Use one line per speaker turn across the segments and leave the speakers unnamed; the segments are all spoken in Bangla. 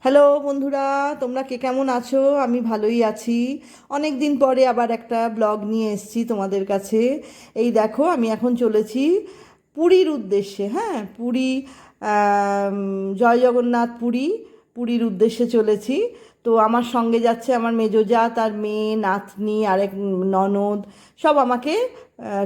হ্যালো বন্ধুরা, তোমরা কে কেমন আছো? আমি ভালোই আছি। অনেক দিন পরে আবার একটা ব্লগ নিয়ে এসেছি তোমাদের কাছে। এই দেখো, আমি এখন চলেছি পুরীর উদ্দেশ্যে। হ্যাঁ, পুরী, জয় জগন্নাথ পুরী, পুরীর উদ্দেশ্যে চলেছি। তো আমার সঙ্গে যাচ্ছে আমার মেজো, তার মেয়ে, নাতনি, আরেক ননদ, সব আমাকে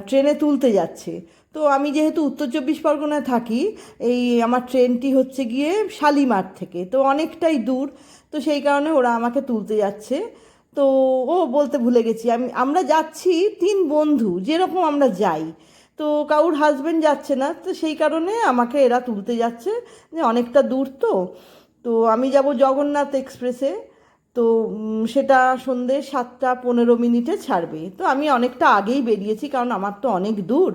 ট্রেনে তুলতে যাচ্ছে। তো আমি যেহেতু উত্তর চব্বিশ পরগনায় থাকি, এই আমার ট্রেনটি হচ্ছে গিয়ে শালিমার থেকে, তো অনেকটাই দূর। তো সেই কারণে ওরা আমাকে তুলতে যাচ্ছে। তো বলতে ভুলে গেছি, আমরা যাচ্ছি তিন বন্ধু, যেরকম আমরা যাই। তো কারুর হাজবেন্ড যাচ্ছে না, তো সেই কারণে আমাকে এরা তুলতে যাচ্ছে, যে অনেকটা দূর। তো তো আমি যাব জগন্নাথ এক্সপ্রেসে। তো সেটা সন্ধে 7টা 15 মিনিটে ছাড়বে। তো আমি অনেকটা আগেই বেরিয়েছি, কারণ আমার তো অনেক দূর।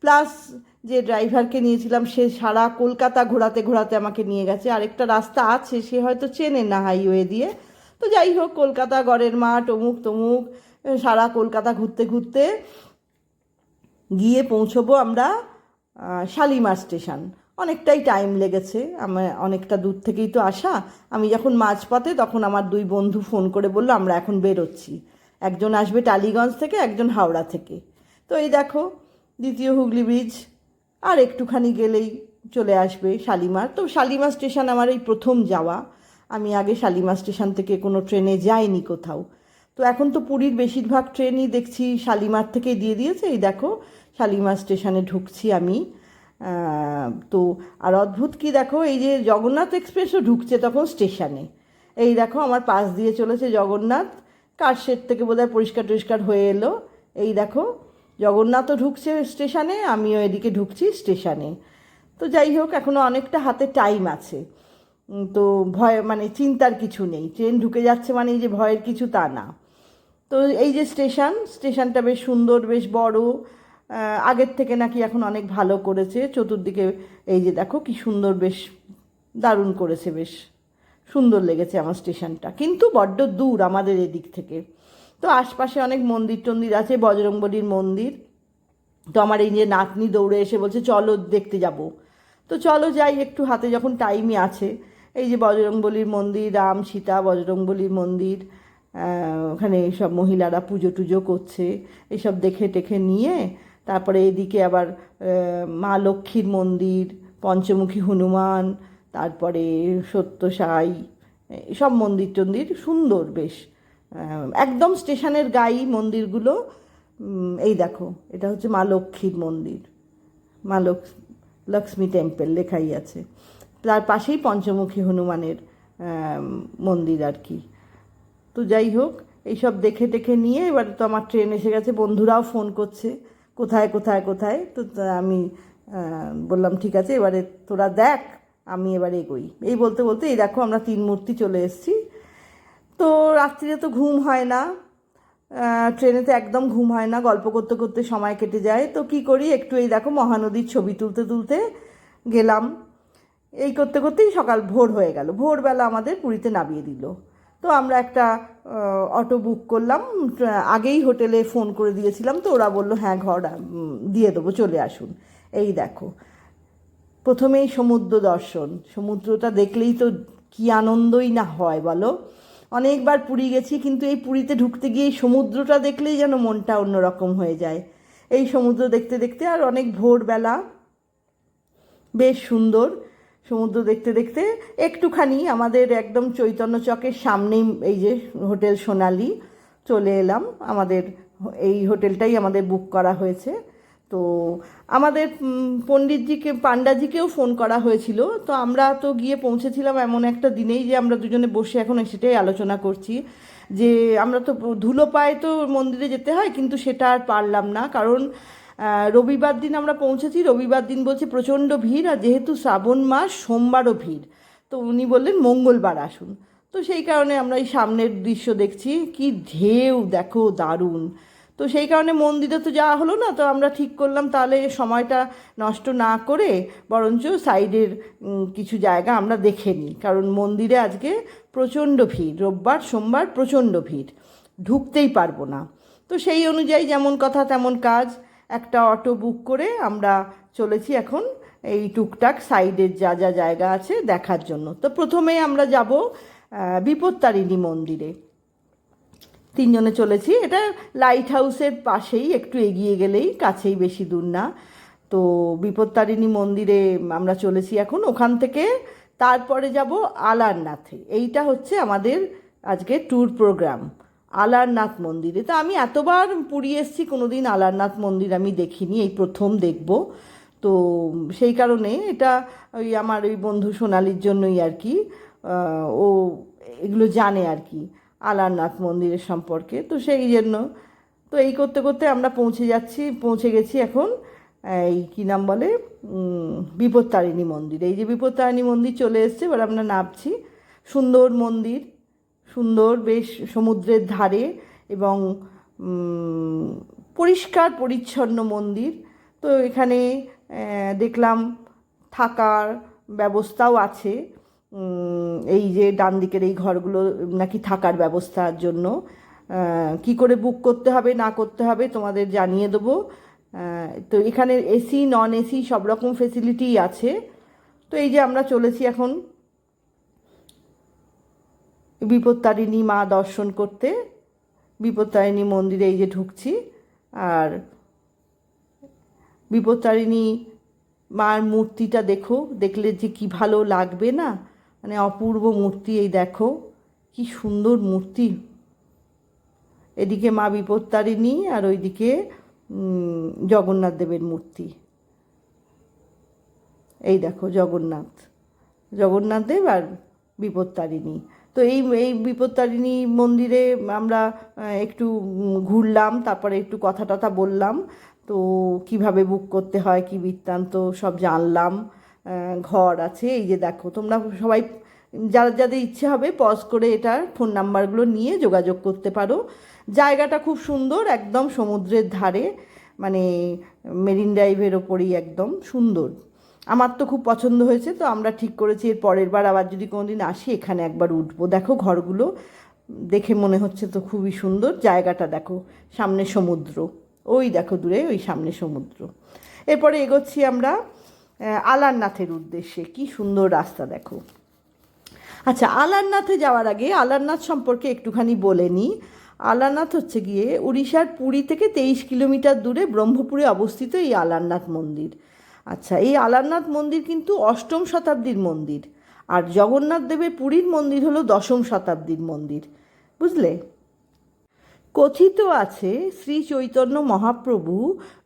প্লাস যে ড্রাইভারকে নিয়েছিলাম, সে সারা কলকাতা ঘোরাতে ঘোরাতে আমাকে নিয়ে গেছে। আরেকটা রাস্তা আছে, সে হয়তো চেনে না হাইওয়ে দিয়ে। তো যাই হোক, কলকাতা, গড়ের মাঠ, অমুক তমুক, সারা কলকাতা ঘুরতে ঘুরতে গিয়ে পৌঁছবো আমরা শালিমার স্টেশন। অনেকটাই টাইম লেগেছে, আমার অনেকটা দূর থেকেই তো আসা। আমি যখন মাঝপথে, তখন আমার দুই বন্ধু ফোন করে বললো আমরা এখন বেরোচ্ছি। একজন আসবে টালিগঞ্জ থেকে, একজন হাওড়া থেকে। তো এই দেখো, দ্বিতীয় হুগলি ব্রিজ আর একটুখানি গেলেই চলে আসবে শালিমার। তো শালিমার স্টেশন আমার এই প্রথম যাওয়া। আমি আগে শালিমার স্টেশন থেকে কোনো ট্রেনে যাইনি কোথাও। তো এখন তো পুরীর বেশিরভাগ ট্রেনই দেখছি শালিমার থেকে দিয়ে দিয়েছে। এই দেখো, শালিমার স্টেশনে ঢুকছি আমি। তো আর অদ্ভুত কি দেখো, এই যে জগন্নাথ এক্সপ্রেসও ঢুকছে তখন স্টেশনে। এই দেখো, আমার পাশ দিয়ে চলেছে জগন্নাথ। কারশেড থেকে বোধহয় পরিষ্কার টরিষ্কার হয়ে এলো। এই দেখো, জগন্নাথও ঢুকছে স্টেশনে, আমিও এদিকে ঢুকছি স্টেশনে। তো যাই হোক, এখনও অনেকটা হাতে টাইম আছে। তো ভয় মানে চিন্তার কিছু নেই, ট্রেন ঢুকে যাচ্ছে মানে এই যে ভয়ের কিছু, তা না। তো এই যে স্টেশনটা বেশ সুন্দর, বেশ বড়। আগের থেকে নাকি এখন অনেক ভালো করেছে চতুর্দিকে। এই যে দেখো কি সুন্দর, বেশ দারুণ করেছে, বেশ সুন্দর লেগেছে আমার স্টেশনটা। কিন্তু বড্ড দূর আমাদের এদিক থেকে। তো আশপাশে অনেক মন্দির টন্দির আছে, বজরংবলীর মন্দির। তো আমার এই যে নাতনি দৌড়ে এসে বলছে চলো দেখতে যাব। তো চলো যাই, একটু হাতে যখন টাইমই আছে। এই যে বজরংবলীর মন্দির, রাম সীতা বজরংবলীর মন্দির, ওখানে সব মহিলারা পুজো টুজো করছে। এসব দেখে টেখে নিয়ে তারপরে এদিকে আবার মা লক্ষ্মীর মন্দির, পঞ্চমুখী হনুমান, তারপরে সত্যসাই, সব মন্দির টন্দির সুন্দর বেশ। একদম স্টেশনের গায়ে মন্দিরগুলো। এই দেখো, এটা হচ্ছে মা লক্ষ্মীর মন্দির, মা লক্ষ্মী টেম্পল লেখাই আছে। তার পাশেই পঞ্চমুখী হনুমানের মন্দির আর কি। তো যাই হোক, এইসব দেখে টেখে নিয়ে এবার তো আমার ট্রেন এসে গেছে। বন্ধুরাও ফোন করছে কোথায় কোথায় কোথায়। তো আমি বললাম ঠিক আছে, এবারে তোরা দেখ, আমি এবারে এগোই। এই বলতে বলতে এই দেখো, আমরা তিন মূর্তি চলে এসেছি। তো রাত্রিরে তো ঘুম হয় না, ট্রেনে তো একদম ঘুম হয় না, গল্প করতে করতে সময় কেটে যায়। তো কি করি, একটু এই দেখো মহানদীর ছবি তুলতে তুলতে গেলাম। এই করতে করতেই সকাল ভোর হয়ে গেল, ভোরবেলা আমাদের পুরীতে নামিয়ে দিল। তো আমরা একটা অটো বুক করলাম। আগেই হোটেলে ফোন করে দিয়েছিলাম, তো ওরা বললো হ্যাঁ ঘর দিয়ে দেবো, চলে আসুন। এই দেখো, প্রথমেই সমুদ্র দর্শন। সমুদ্রটা দেখলেই তো কী আনন্দই না হয় বলো। অনেকবার পুরী গেছি, কিন্তু এই পুরীতে ঢুকতে গিয়ে এই সমুদ্রটা দেখলেই যেন মনটা অন্যরকম হয়ে যায়। এই সমুদ্র দেখতে দেখতে আর অনেক ভোরবেলা, বেশ সুন্দর। সমুদ্র দেখতে দেখতে একটুখানি আমাদের একদম চৈতন্য চকের সামনেই এই যে হোটেল সোনালি, চলে এলাম। আমাদের এই হোটেলটাই আমাদের বুক করা হয়েছে। তো আমাদের পণ্ডিতজিকে, পান্ডাজিকেও ফোন করা হয়েছিল। তো আমরা তো গিয়ে পৌঁছেছিলাম এমন একটা দিনেই যে আমরা দুজনে বসে এখন সেটাই আলোচনা করছি, যে আমরা তো ধুলো পায়ে তো মন্দিরে যেতে হয়, কিন্তু সেটা আর পারলাম না। কারণ রবিবার দিন আমরা পৌঁছেছি, রবিবার দিন বলছে প্রচণ্ড ভিড়, আর যেহেতু শ্রাবণ মাস, সোমবারও ভিড়। তো উনি বললেন মঙ্গলবার আসুন। তো সেই কারণে আমরা এই সামনের দৃশ্য দেখছি, কি ঢেউ দেখো, দারুণ। তো সেই কারণে মন্দিরে তো যাওয়া হলো না। তো আমরা ঠিক করলাম তাহলে সময়টা নষ্ট না করে বরঞ্চ সাইডের কিছু জায়গা আমরা দেখে নিই, কারণ মন্দিরে আজকে প্রচণ্ড ভিড়, রোববার সোমবার প্রচণ্ড ভিড়, ঢুকতেই পারবো না। তো সেই অনুযায়ী যেমন কথা তেমন কাজ, একটা অটো বুক করে আমরা চলেছি এখন এই টুকটাক সাইডের যা যা জায়গা আছে দেখার জন্য। তো প্রথমে আমরা যাব বিপত্তারিণী মন্দিরে। তিনজনে চলেছি, এটা লাইট হাউসের পাশেই, একটু এগিয়ে গেলেই, কাছেই, বেশি দূর না। তো বিপত্তারিণী মন্দিরে আমরা চলেছি এখন। ওখান থেকে তারপরে যাব আলারনাথে। এইটা হচ্ছে আমাদের আজকে ট্যুর প্রোগ্রাম, আলারনাথ মন্দিরে। তো আমি এতবার পুরী এসেছি, কোনো দিন আলারনাথ মন্দির আমি দেখিনি, এই প্রথম দেখব। তো সেই কারণে এটা ওই আমার ওই বন্ধু সোনালির জন্যই আর কি, ও এগুলো জানে আর কি আলারনাথ মন্দিরের সম্পর্কে। তো সেই জন্য তো এই করতে করতে আমরা পৌঁছে গেছি এখন এই কী নাম বলে, বিপত্তারিণী মন্দির। এই যে বিপত্তারিণী মন্দির চলে এসছে, এবার আমরা নামছি। সুন্দর মন্দির, সুন্দর, বেশ সমুদ্রের ধারে, এবং পরিষ্কার পরিচ্ছন্ন মন্দির। তো এখানে দেখলাম থাকার ব্যবস্থাও আছে। এই যে ডান দিকের এই ঘরগুলো নাকি থাকার ব্যবস্থার জন্য। কি করে বুক করতে হবে না করতে হবে তোমাদের জানিয়ে দেবো। তো এখানে এসি নন এসি সব রকম ফেসিলিটিই আছে। তো এই যে আমরা চলেছি এখন বিপত্তারিণী মা দর্শন করতে। বিপত্তারিণী মন্দিরে এই যে ঢুকছি, আর বিপত্তারিণী মার মূর্তিটা দেখলে যে কি ভালো লাগবে না, মানে অপূর্ব মূর্তি। এই দেখো কি সুন্দর মূর্তি। এদিকে মা বিপত্তারিণী আর ওইদিকে জগন্নাথ দেবের মূর্তি। এই দেখো জগন্নাথ দেব আর বিপত্তারিণী। তো এই বিপত্তারিণী মন্দিরে আমরা একটু ঘুরলাম, তারপরে একটু কথা টথা বললাম। তো কিভাবে বুক করতে হয়, কি বৃত্তান্ত সব জানলাম। ঘর আছে, এই যে দেখো, তোমরা সবাই যাদের ইচ্ছে হবে পজ করে এটার ফোন নাম্বারগুলো নিয়ে যোগাযোগ করতে পারো। জায়গাটা খুব সুন্দর, একদম সমুদ্রের ধারে, মানে মেরিন ড্রাইভের ওপরেই, একদম সুন্দর। আমার তো খুব পছন্দ হয়েছে। তো আমরা ঠিক করেছি এর পরের বার আবার যদি কোনো দিন আসি এখানে একবার উঠবো। দেখো ঘরগুলো দেখে মনে হচ্ছে তো খুবই সুন্দর। জায়গাটা দেখো, সামনে সমুদ্র, ওই দেখো দূরে ওই সামনে সমুদ্র। এরপরে এগোচ্ছি আমরা আলারনাথের উদ্দেশ্যে। কি সুন্দর রাস্তা দেখো। আচ্ছা, আলারনাথে যাওয়ার আগে আলারনাথ সম্পর্কে একটুখানি বলে নিই। আলারনাথ হচ্ছে গিয়ে উড়িষ্যার পুরী থেকে 23 কিলোমিটার দূরে ব্রহ্মপুরে অবস্থিত এই আলারনাথ মন্দির। আচ্ছা, এই আলারনাথ মন্দির কিন্তু 8ম শতাব্দীর মন্দির, আর জগন্নাথ দেবের পুরীর মন্দির হলো 10ম শতাব্দীর মন্দির, বুঝলে। কথিত আছে শ্রী চৈতন্য মহাপ্রভু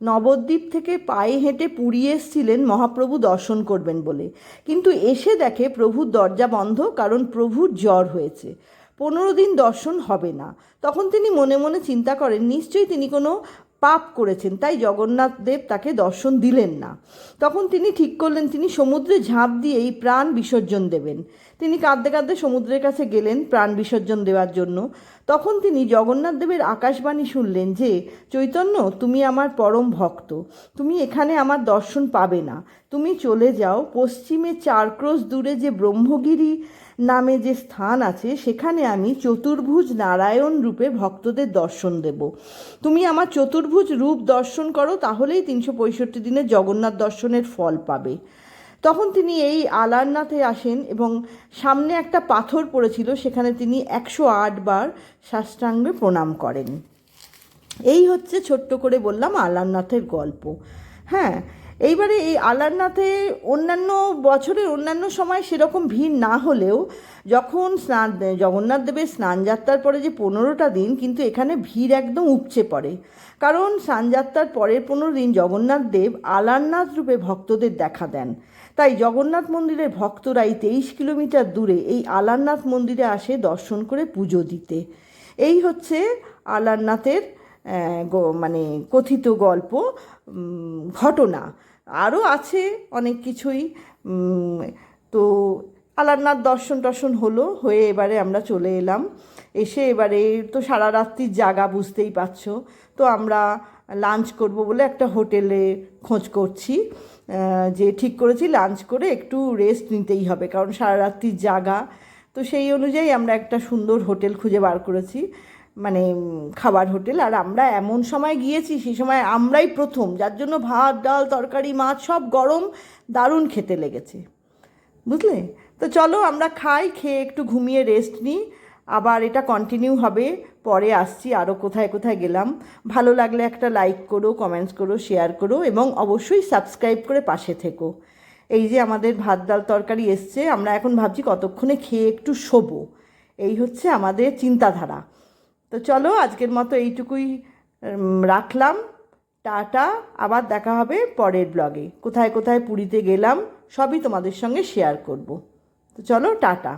নবদ্বীপ থেকে পায়ে হেঁটে পুরী এসেছিলেন মহাপ্রভু দর্শন করবেন বলে, কিন্তু এসে দেখে প্রভুর দরজা বন্ধ, কারণ প্রভুর জ্বর হয়েছে, 15 দিন দর্শন হবে না। তখন তিনি মনে মনে চিন্তা করেন নিশ্চয়ই তিনি কোনো পাপ করেছেন, তাই জগন্নাথ দেব তাকে দর্শন দিলেন না। তখন তিনি ঠিক করলেন তিনি সমুদ্রে ঝাঁপ দিয়েই প্রাণ বিসর্জন দেবেন। তিনি কাঁদতে কাঁদতে সমুদ্রের কাছে গেলেন প্রাণ বিসর্জন দেওয়ার জন্য। তখন তিনি জগন্নাথ দেবের আকাশবাণী শুনলেন যে, চৈতন্য, তুমি আমার পরম ভক্ত, তুমি এখানে আমার দর্শন পাবে না, তুমি চলে যাও, পশ্চিমে 4 ক্রোশ দূরে যে ব্রহ্মগিরি নামে যে স্থান আছে সেখানে আমি চতুর্ভুজ নারায়ণ রূপে ভক্তদের দর্শন দেব। তুমি আমার চতুর্ভুজ রূপ দর্শন করো, তাহলেই 365 দিনের জগন্নাথ দর্শনের ফল পাবে। তখন তিনি এই আলারনাথে আসেন এবং সামনে একটা পাথর পড়েছিল, সেখানে তিনি 108 বার সাষ্টাঙ্গে প্রণাম করেন। এই হচ্ছে ছোট্ট করে বললাম আলারনাথের গল্প। হ্যাঁ, এইবারে এই আলারনাথে অন্যান্য বছরের অন্যান্য সময় সেরকম ভিড় না হলেও যখন জগন্নাথ দেবের স্নানযাত্রার পরে যে 15টা দিন, কিন্তু এখানে ভিড় একদম উপচে পড়ে। কারণ স্নানযাত্রার পরের 15 দিন জগন্নাথ দেব আলারনাথ রূপে ভক্তদের দেখা দেন। তাই জগন্নাথ মন্দিরের ভক্তরা এই 23 কিলোমিটার দূরে এই আলারনাথ মন্দিরে আসে দর্শন করে পুজো দিতে। এই হচ্ছে আলারনাথের মানে কথিত গল্প, ঘটনা। আরও আছে অনেক কিছুই। তো আলারনাথ দর্শন হয়ে এবারে আমরা চলে এলাম। এবারে তো সারা রাত্রির জায়গা, বুঝতেই পারছো। তো আমরা লাঞ্চ করব বলে একটা হোটেলে খোঁজ করছি, যে ঠিক করেছি লাঞ্চ করে একটু রেস্ট নিতেই হবে, কারণ সারা রাত্রির জায়গা। তো সেই অনুযায়ী আমরা একটা সুন্দর হোটেল খুঁজে বার করেছি। মানে খাবার হোটেল। আর আমরা এমন সময় গিয়েছি, সেই সময় আমরাই প্রথম, যার জন্য ভাত ডাল তরকারি মাছ সব গরম, দারুণ খেতে লেগেছে, বুঝলে? তো চলো আমরা খাই, খেয়ে একটু ঘুমিয়ে রেস্ট নিই, আবার এটা কন্টিনিউ হবে, পরে আসছি আরও কোথায় কোথায় গেলাম। ভালো লাগলে একটা লাইক করো, কমেন্টস করো, শেয়ার করো এবং অবশ্যই সাবস্ক্রাইব করে পাশে থেকো। এই যে আমাদের ভাত ডাল তরকারি এসছে, আমরা এখন ভাবছি কতক্ষণে খেয়ে একটু শোবো, এই হচ্ছে আমাদের চিন্তাধারা। তো চলো আজকের মতো এইটুকুই রাখলাম, টাটা। আবার দেখা হবে পরের ব্লগে, কোথায় কোথায় পুরীতে গেলাম সবই তোমাদের সঙ্গে শেয়ার করব। তো চলো টাটা।